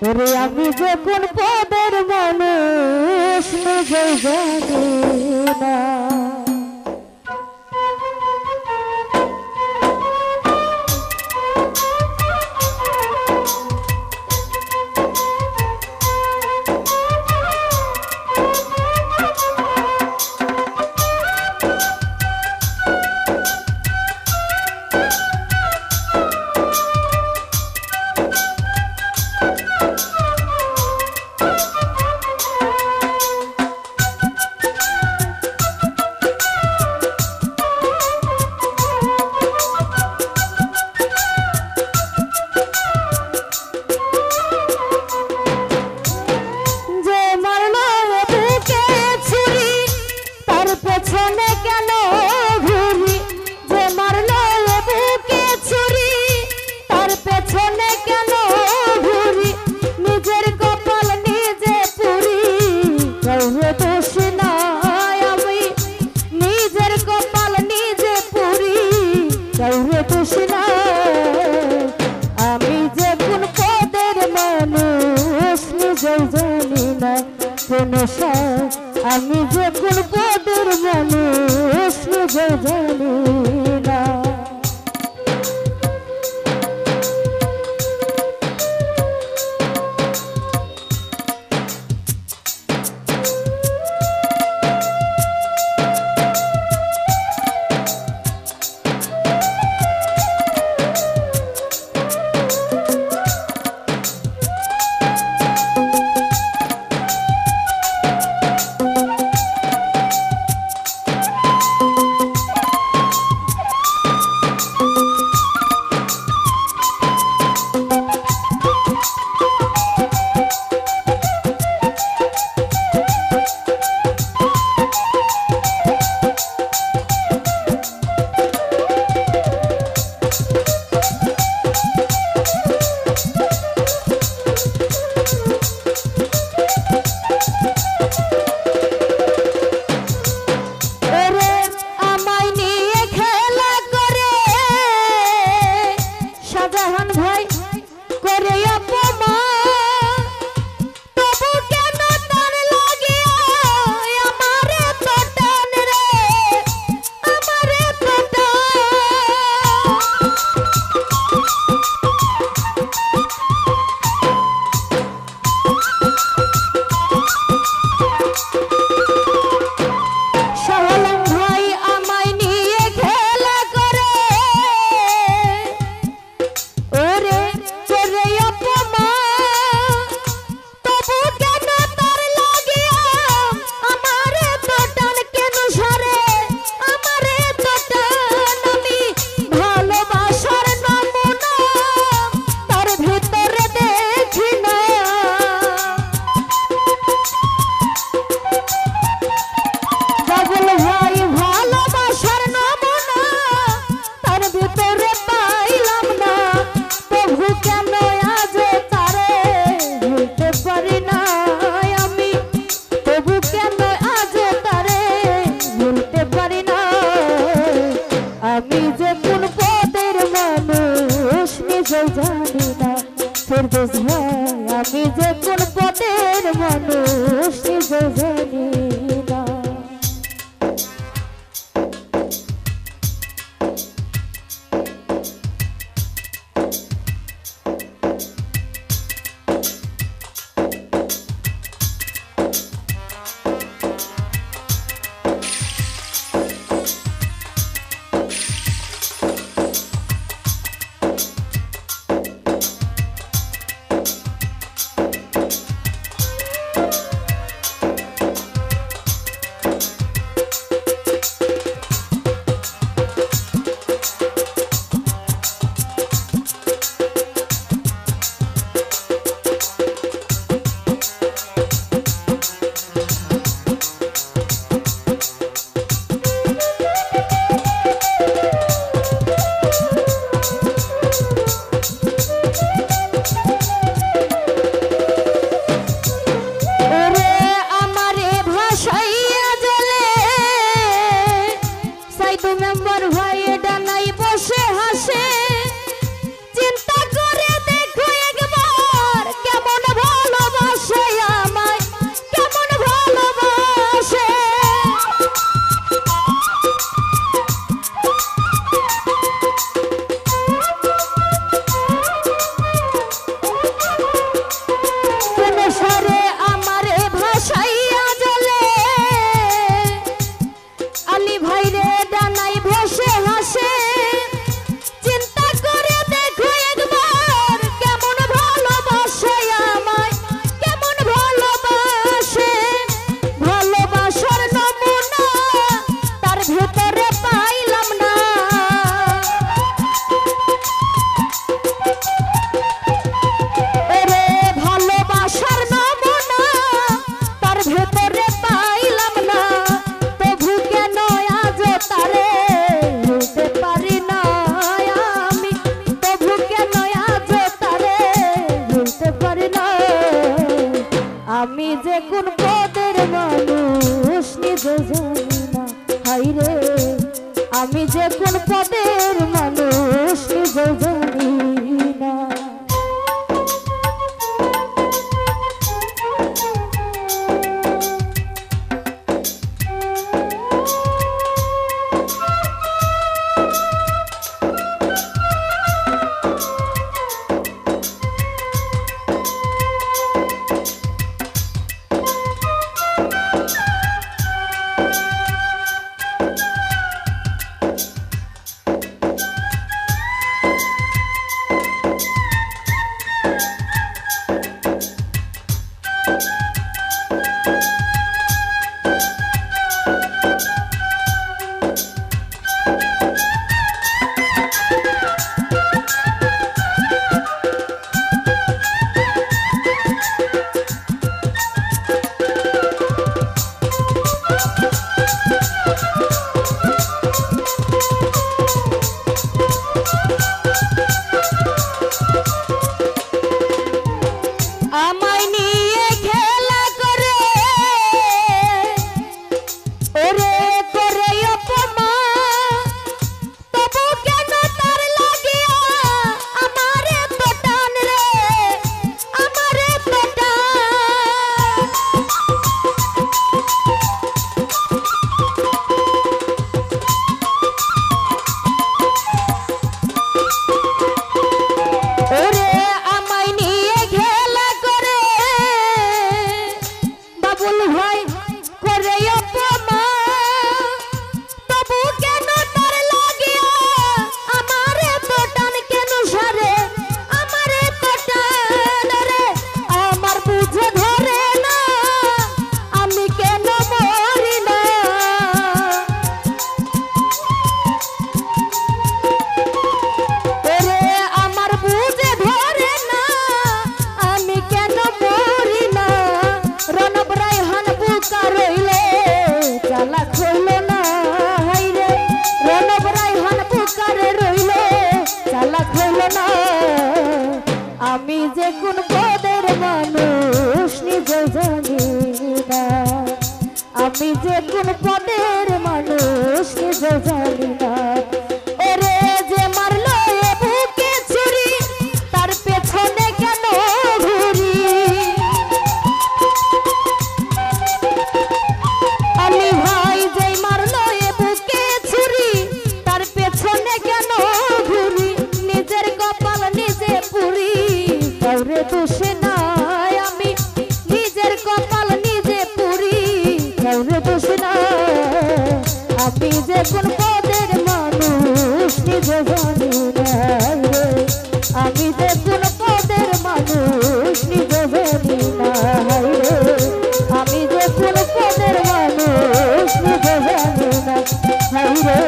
ওরে আমি যে কোন পদের মানুষ নিজেই জানি না। আমি যে কোন পদের মানুষ নিজেই জানি না। আমি যে কোন পদের মানুষ নিজেই জানি না। জানি না ফেরদৌস ভাই, আমি যে কোন পদের মানুষ নিজে জানি না। আমি যে কোন পদের মানুষ নিজে জানি না। হাই রে আমি যে কোন পদের মানুষ নিজে জানি না। আমি যে কোন পদের মানুষ নিজে জানি না। আমি যে কোন পদের মানুষ নিজে জানি না। ওরে যে মারলো এ বুকে ছুরি তার পেছনে কেন ঘুরি। আমি ভাই যে মারলো এ বুকে ছুরি তার পেছনে কেন ঘুরি। নিজের কপাল নিজে পুরি কাউরে দোষে নাই। আমি নিজের কপাল নিজে পুরি কাউরে দোষে নাই। আমি যে কোন পদের মানুষ নিজে জানি না রে। আমি যে কোন পদের মানুষ নিজে জানি না রে। আমি যে কোন পদের মানুষ নিজে জানি না রে।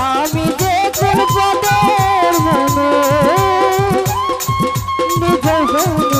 আমি যে কোন পদের মানুষ নিজে জানি